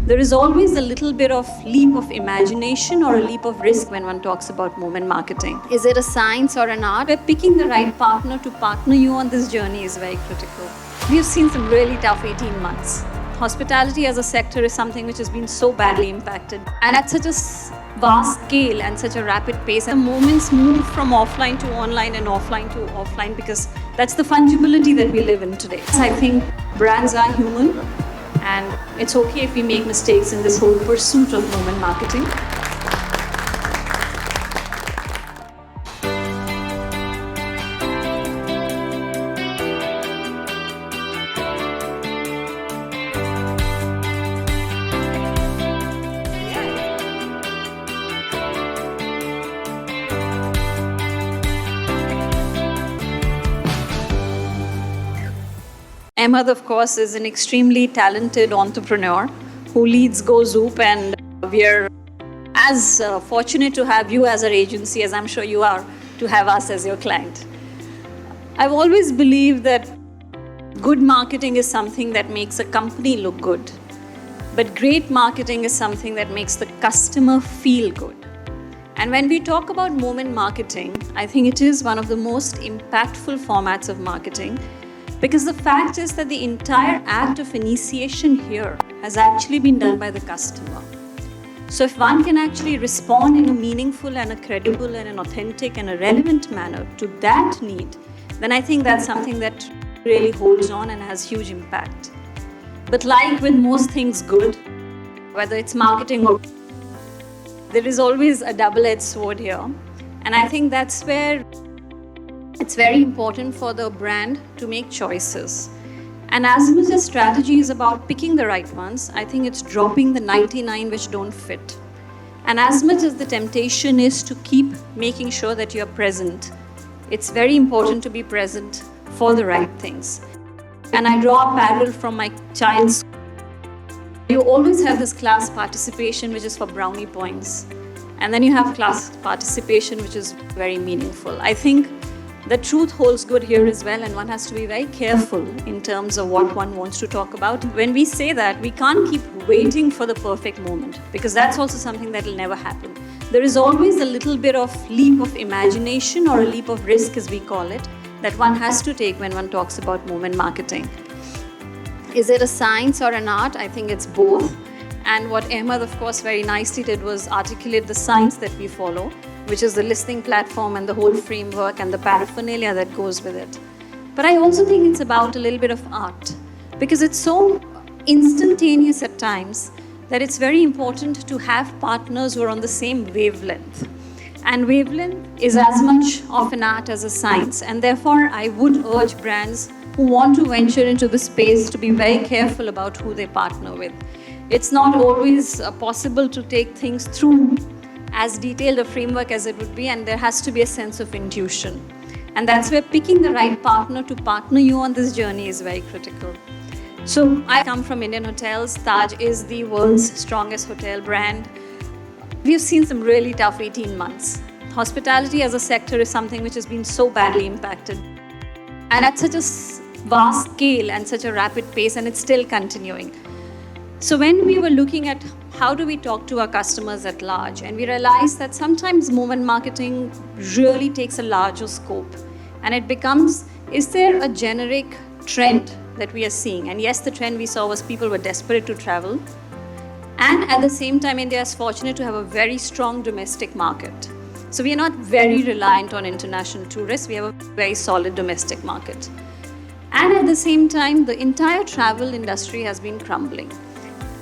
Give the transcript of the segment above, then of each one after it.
There is always a little bit of leap of imagination or a leap of risk when one talks about moment marketing. Is it a science or an art? Where picking the right partner to partner you on this journey is very critical. We've seen some really tough 18 months. Hospitality as a sector is something which has been so badly impacted, and at such a vast scale and such a rapid pace. The moments move from offline to online and offline to offline because that's the fungibility that we live in today. I think brands are human, and it's okay if we make mistakes in this whole pursuit of moment marketing. Ahmed, of course, is an extremely talented entrepreneur who leads Go Zoop, and we are as fortunate to have you as our agency, as I'm sure you are, to have us as your client. I've always believed that good marketing is something that makes a company look good, but great marketing is something that makes the customer feel good. And when we talk about moment marketing, I think it is one of the most impactful formats of marketing, because the fact is that the entire act of initiation here has actually been done by the customer. So if one can actually respond in a meaningful and a credible and an authentic and a relevant manner to that need, then I think that's something that really holds on and has huge impact. But like with most things good, whether it's marketing or there is always a double-edged sword here. And I think that's where it's very important for the brand to make choices. And as much as strategy is about picking the right ones, I think it's dropping the 99 which don't fit. And as much as the temptation is to keep making sure that you're present, it's very important to be present for the right things. And I draw a parallel from my child's school. You always have this class participation which is for brownie points. And then you have class participation which is very meaningful. I think the truth holds good here as well, and one has to be very careful in terms of what one wants to talk about. When we say that, we can't keep waiting for the perfect moment, because that's also something that will never happen. There is always a little bit of leap of imagination or a leap of risk, as we call it, that one has to take when one talks about moment marketing. Is it a science or an art? I think it's both. And what Ahmed, of course, very nicely did was articulate the science that we follow, which is the listening platform and the whole framework and the paraphernalia that goes with it. But I also think it's about a little bit of art, because it's so instantaneous at times that it's very important to have partners who are on the same wavelength. And wavelength is as much of an art as a science. And therefore, I would urge brands who want to venture into the space to be very careful about who they partner with. It's not always possible to take things through as detailed a framework as it would be, and there has to be a sense of intuition. And that's where picking the right partner to partner you on this journey is very critical. So I come from Indian Hotels. Taj is the world's strongest hotel brand. We've seen some really tough 18 months. Hospitality as a sector is something which has been so badly impacted, and at such a vast scale and such a rapid pace, and it's still continuing. So when we were looking at how do we talk to our customers at large, and we realized that sometimes moment marketing really takes a larger scope, and it becomes, is there a generic trend that we are seeing? And yes, the trend we saw was people were desperate to travel, and at the same time India is fortunate to have a very strong domestic market. So we are not very reliant on international tourists, we have a very solid domestic market. And at the same time, the entire travel industry has been crumbling.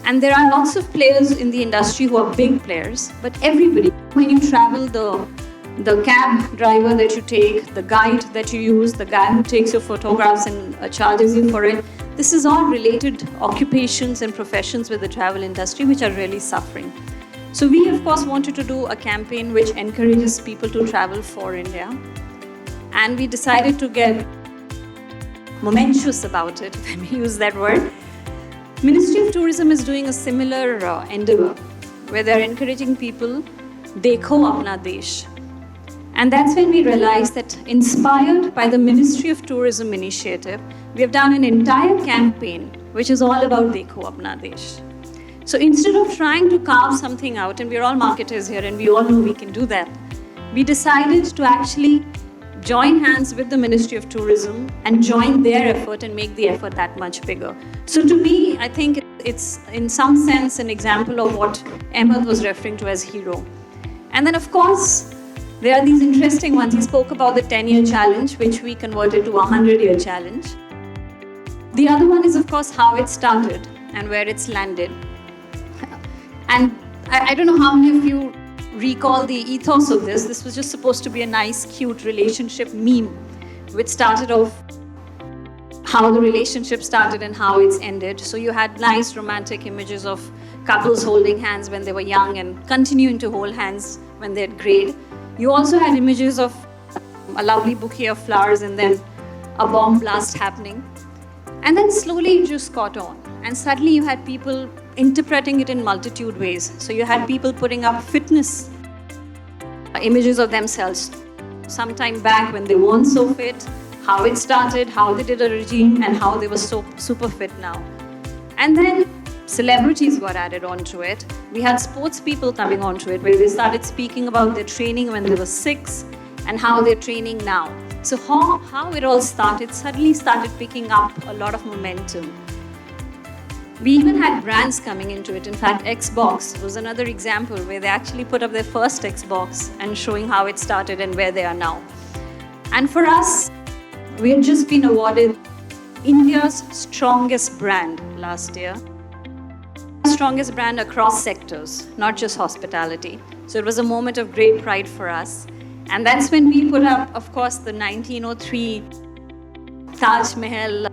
And there are lots of players in the industry who are big players, but everybody, when you travel, the cab driver that you take, the guide that you use, the guy who takes your photographs and charges you for it, this is all related occupations and professions with the travel industry which are really suffering. So we, of course, wanted to do a campaign which encourages people to travel for India. And we decided to get momentous about it, if I may use that word. Ministry of Tourism is doing a similar endeavor where they're encouraging people, Dekho Apna Desh. And that's when we realized that, inspired by the Ministry of Tourism initiative, we have done an entire campaign which is all about Dekho Apna Desh. So instead of trying to carve something out, and we're all marketers here and we all know we can do that, we decided to actually join hands with the Ministry of Tourism and join their effort and make the effort that much bigger. So to me, I think it's in some sense an example of what Ahmed was referring to as hero. And then of course, there are these interesting ones. He spoke about the 10-year challenge, which we converted to a 100-year challenge. The other one is of course how it started and where it's landed. And I don't know how many of you recall the ethos of this. This was just supposed to be a nice, cute relationship meme, which started off how the relationship started and how it's ended. So you had nice romantic images of couples holding hands when they were young and continuing to hold hands when they had grayed. You also had images of a lovely bouquet of flowers and then a bomb blast happening. And then slowly it just caught on. And suddenly you had people interpreting it in multitude ways. So you had people putting up fitness images of themselves sometime back when they weren't so fit, how it started, how they did a regime, and how they were so super fit now. And then celebrities got added onto it. We had sports people coming onto it where they started speaking about their training when they were 6 and how they're training now. So how it all started suddenly started picking up a lot of momentum. We even had brands coming into it. In fact, Xbox was another example where they actually put up their first Xbox and showing how it started and where they are now. And for us, we had just been awarded India's strongest brand last year. Strongest brand across sectors, not just hospitality. So it was a moment of great pride for us. And that's when we put up, of course, the 1903 Taj Mahal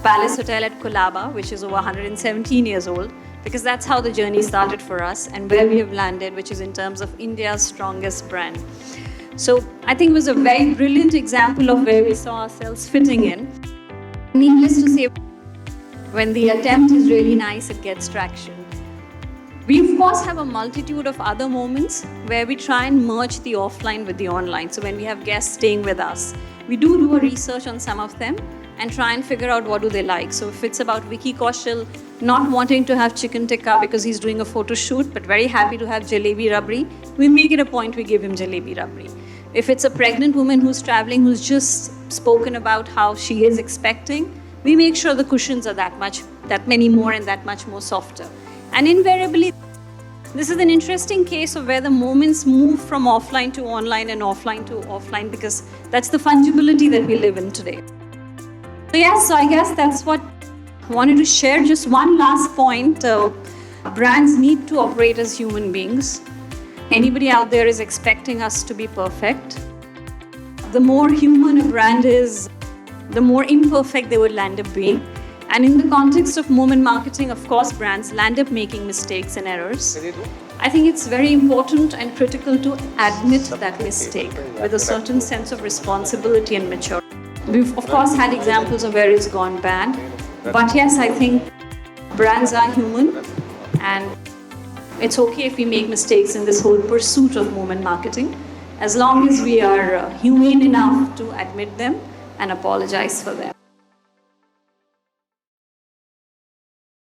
Palace Hotel at Colaba, which is over 117 years old, because that's how the journey started for us and where we have landed, which is in terms of India's strongest brand. So I think it was a very brilliant example of where we saw ourselves fitting in. Needless to say, when the attempt is really nice, it gets traction. We of course have a multitude of other moments where we try and merge the offline with the online. So when we have guests staying with us, we do a research on some of them and try and figure out what do they like. So if it's about Vicky Kaushal not wanting to have chicken tikka because he's doing a photo shoot, but very happy to have jalebi rabri, we make it a point we give him jalebi rabri. If it's a pregnant woman who's traveling, who's just spoken about how she is expecting, we make sure the cushions are that many more and that much more softer. And invariably, this is an interesting case of where the moments move from offline to online and offline to offline, because that's the fungibility that we live in today. So yes, so I guess that's what I wanted to share. Just one last point. Brands need to operate as human beings. Anybody out there is expecting us to be perfect. The more human a brand is, the more imperfect they will land up being. And in the context of moment marketing, of course, brands land up making mistakes and errors. I think it's very important and critical to admit that mistake with a certain sense of responsibility and maturity. We've, of course, had examples of where it's gone bad. But yes, I think brands are human and it's okay if we make mistakes in this whole pursuit of moment marketing, as long as we are humane enough to admit them and apologize for them.